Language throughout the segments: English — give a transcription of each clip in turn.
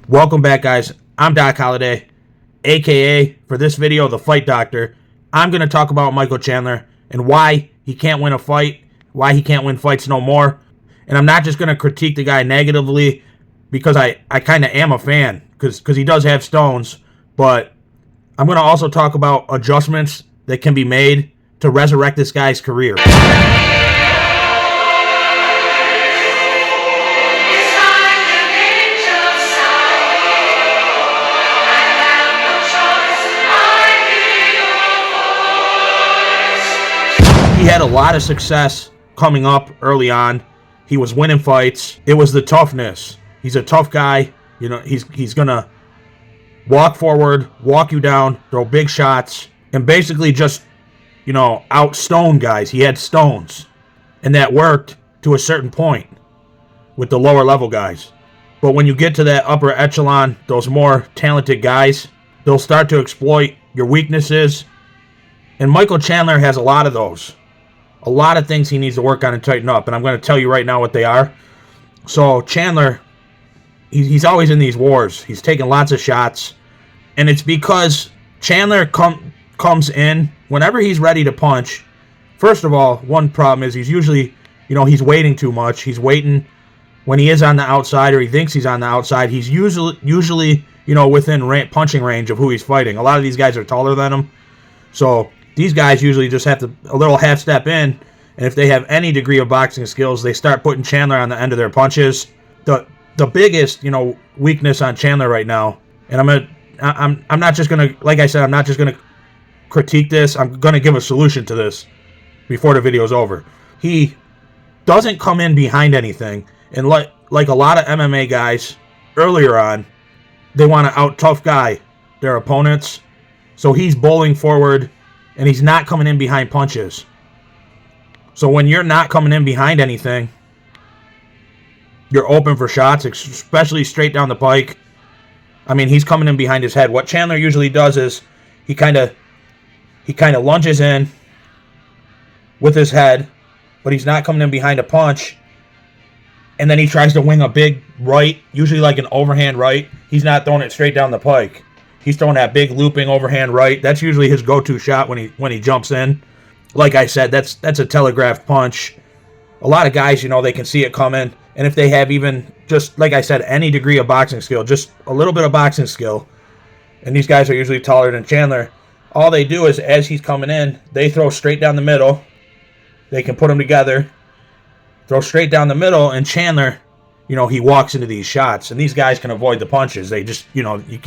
Welcome back, guys. I'm Doc Holliday, aka, for this video, the Fight Doctor. I'm going to talk about Michael Chandler and why he can't win a fight, why he can't win fights no more. And I'm not just going to critique the guy negatively because I kind of am a fan because he does have stones, but I'm going to also talk about adjustments that can be made to resurrect this guy's career. He had a lot of success coming up early on. He was winning fights. It was the toughness. He's a tough guy. You know, he's gonna walk forward, walk you down, throw big shots, and basically just, outstone guys. He had stones. And that worked to a certain point with the lower level guys. But when you get to that upper echelon, those more talented guys, they'll start to exploit your weaknesses. And Michael Chandler has a lot of those. A lot of things he needs to work on and tighten up, and I'm going to tell you right now what they are. So Chandler, he's always in these wars. He's taking lots of shots, and it's because Chandler comes in whenever he's ready to punch. First of all, one problem is he's usually, he's waiting too much. He's waiting when he is on the outside, or he thinks he's on the outside. He's usually within punching range of who he's fighting. A lot of these guys are taller than him, so these guys usually just have to a little half step in, and if they have any degree of boxing skills, they start putting Chandler on the end of their punches. The biggest, weakness on Chandler right now, and I'm not just gonna, like I said, I'm not just gonna critique this. I'm gonna give a solution to this before the video's over. He doesn't come in behind anything, and like a lot of MMA guys earlier on, they want to out tough guy their opponents, so he's bowling forward. And he's not coming in behind punches. So when you're not coming in behind anything, you're open for shots, especially straight down the pike. I mean, he's coming in behind his head. What Chandler usually does is he kind of lunges in with his head, but he's not coming in behind a punch. And then he tries to wing a big right, usually like an overhand right. He's not throwing it straight down the pike. He's throwing that big looping overhand right. That's usually his go-to shot when he jumps in. Like I said, that's a telegraphed punch. A lot of guys, they can see it coming. And if they have even, just like I said, any degree of boxing skill, just a little bit of boxing skill, and these guys are usually taller than Chandler, all they do is, as he's coming in, they throw straight down the middle. They can put them together, throw straight down the middle, and Chandler, he walks into these shots. And these guys can avoid the punches. They just, you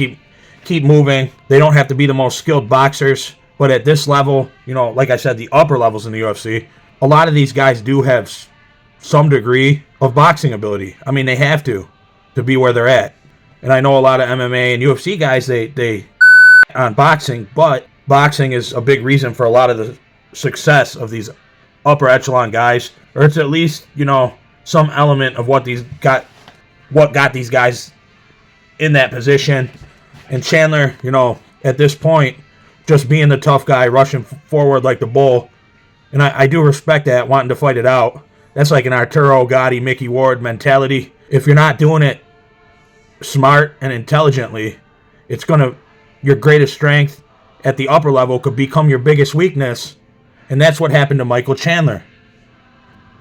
keep moving. They don't have to be the most skilled boxers, but at this level, like I said, the upper levels in the UFC, a lot of these guys do have some degree of boxing ability. I mean, they have to be where they're at. And I know a lot of MMA and UFC guys, they on boxing, but boxing is a big reason for a lot of the success of these upper echelon guys, or it's at least, some element of what got these guys in that position. And Chandler, at this point, just being the tough guy, rushing forward like the bull. And I do respect that, wanting to fight it out. That's like an Arturo Gatti, Mickey Ward mentality. If you're not doing it smart and intelligently, your greatest strength at the upper level could become your biggest weakness. And that's what happened to Michael Chandler.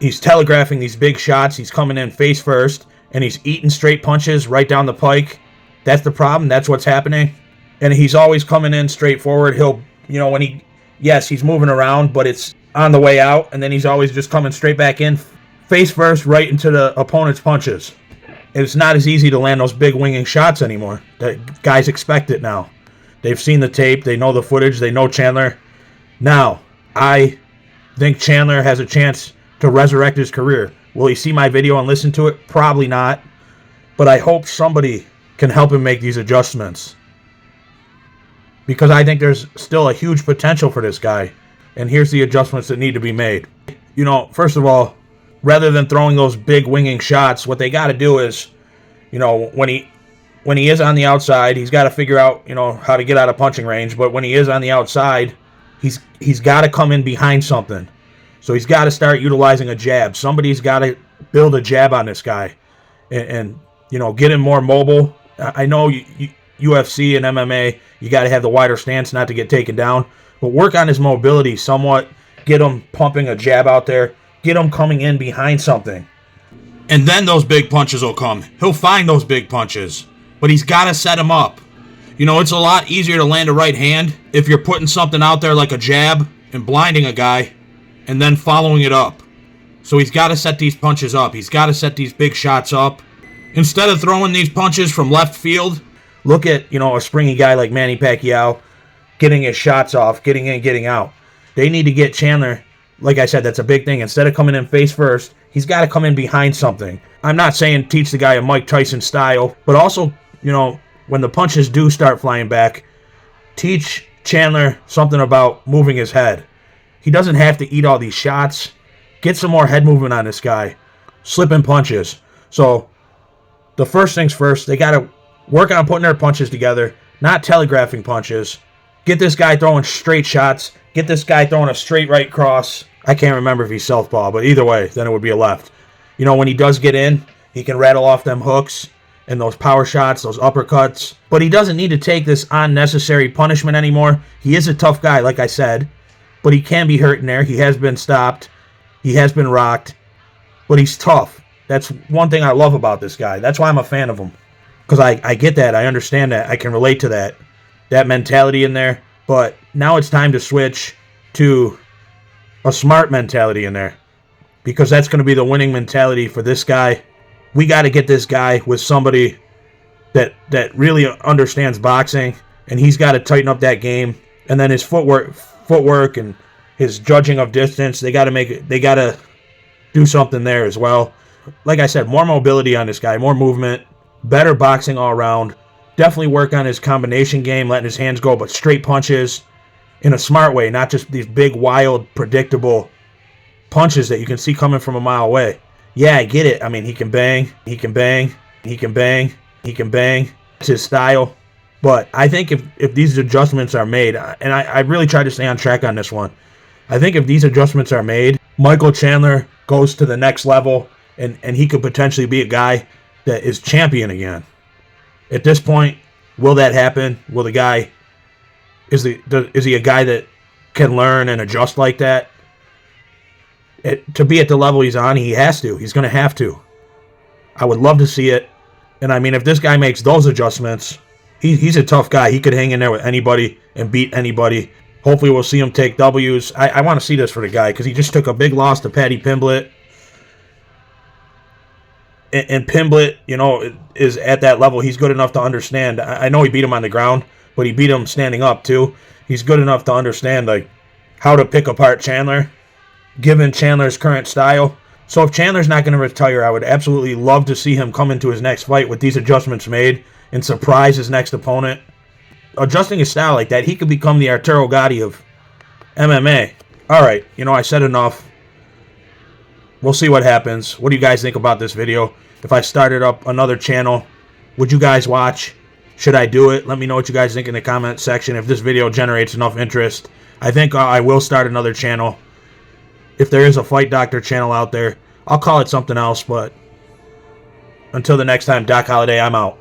He's telegraphing these big shots. He's coming in face first, and he's eating straight punches right down the pike. That's the problem. That's what's happening. And he's always coming in straight forward. He'll, he's moving around, but it's on the way out. And then he's always just coming straight back in, face first, right into the opponent's punches. And it's not as easy to land those big winging shots anymore. The guys expect it now. They've seen the tape. They know the footage. They know Chandler. Now, I think Chandler has a chance to resurrect his career. Will he see my video and listen to it? Probably not. But I hope somebody can help him make these adjustments, because I think there's still a huge potential for this guy, and here's the adjustments that need to be made. First of all, rather than throwing those big winging shots, what they got to do is, when he is on the outside, he's got to figure out, how to get out of punching range. But when he is on the outside, he's got to come in behind something. So he's got to start utilizing a jab. Somebody's got to build a jab on this guy, and get him more mobile, I know UFC and MMA, you got to have the wider stance not to get taken down, but work on his mobility somewhat. Get him pumping a jab out there. Get him coming in behind something. And then those big punches will come. He'll find those big punches, but he's got to set him up. You know, it's a lot easier to land a right hand if you're putting something out there like a jab and blinding a guy and then following it up. So he's got to set these punches up. He's got to set these big shots up. Instead of throwing these punches from left field, look at, you know, a springy guy like Manny Pacquiao getting his shots off, getting in, getting out. They need to get Chandler, like I said, that's a big thing. Instead of coming in face first, he's got to come in behind something. I'm not saying teach the guy a Mike Tyson style, but also, you know, when the punches do start flying back, teach Chandler something about moving his head. He doesn't have to eat all these shots. Get some more head movement on this guy. Slipping punches. So, the first things first, they got to work on putting their punches together, not telegraphing punches. Get this guy throwing straight shots. Get this guy throwing a straight right cross. I can't remember if he's southpaw, but either way, then it would be a left. You know, when he does get in, he can rattle off them hooks and those power shots, those uppercuts. But he doesn't need to take this unnecessary punishment anymore. He is a tough guy, like I said, but he can be hurt in there. He has been stopped. He has been rocked, but he's tough. That's one thing I love about this guy. That's why I'm a fan of him, because I get that. I understand that. I can relate to that mentality in there. But now it's time to switch to a smart mentality in there, because that's going to be the winning mentality for this guy. We got to get this guy with somebody that really understands boxing, and he's got to tighten up that game. And then his footwork and his judging of distance, they got to do something there as well. Like I said, more mobility on this guy, more movement, better boxing all around. Definitely work on his combination game, letting his hands go, but straight punches in a smart way, not just these big, wild, predictable punches that you can see coming from a mile away. Yeah, I get it. I mean, he can bang, he can bang, he can bang, he can bang. It's his style. But I think if these adjustments are made, and I really try to stay on track on this one, I think if these adjustments are made, Michael Chandler goes to the next level, and he could potentially be a guy that is champion again. At this point, will that happen? Will the guy, is he a guy that can learn and adjust like that? To be at the level he's on, he has to. He's going to have to. I would love to see it. And I mean, if this guy makes those adjustments, he's a tough guy. He could hang in there with anybody and beat anybody. Hopefully we'll see him take W's. I want to see this for the guy, because he just took a big loss to Paddy Pimblett. And Pimblett, you know, is at that level. He's good enough to understand. I know he beat him on the ground, but he beat him standing up too. He's good enough to understand, like, how to pick apart Chandler, given Chandler's current style. So if Chandler's not going to retire, I would absolutely love to see him come into his next fight with these adjustments made and surprise his next opponent. Adjusting his style like that, he could become the Arturo Gatti of MMA. All right, you know, I said enough. We'll see what happens. What do you guys think about this video? If I started up another channel, would you guys watch? Should I do it? Let me know what you guys think in the comment section. If this video generates enough interest, I think I will start another channel. If there is a Fight Doctor channel out there, I'll call it something else. But until the next time, Doc Holliday, I'm out.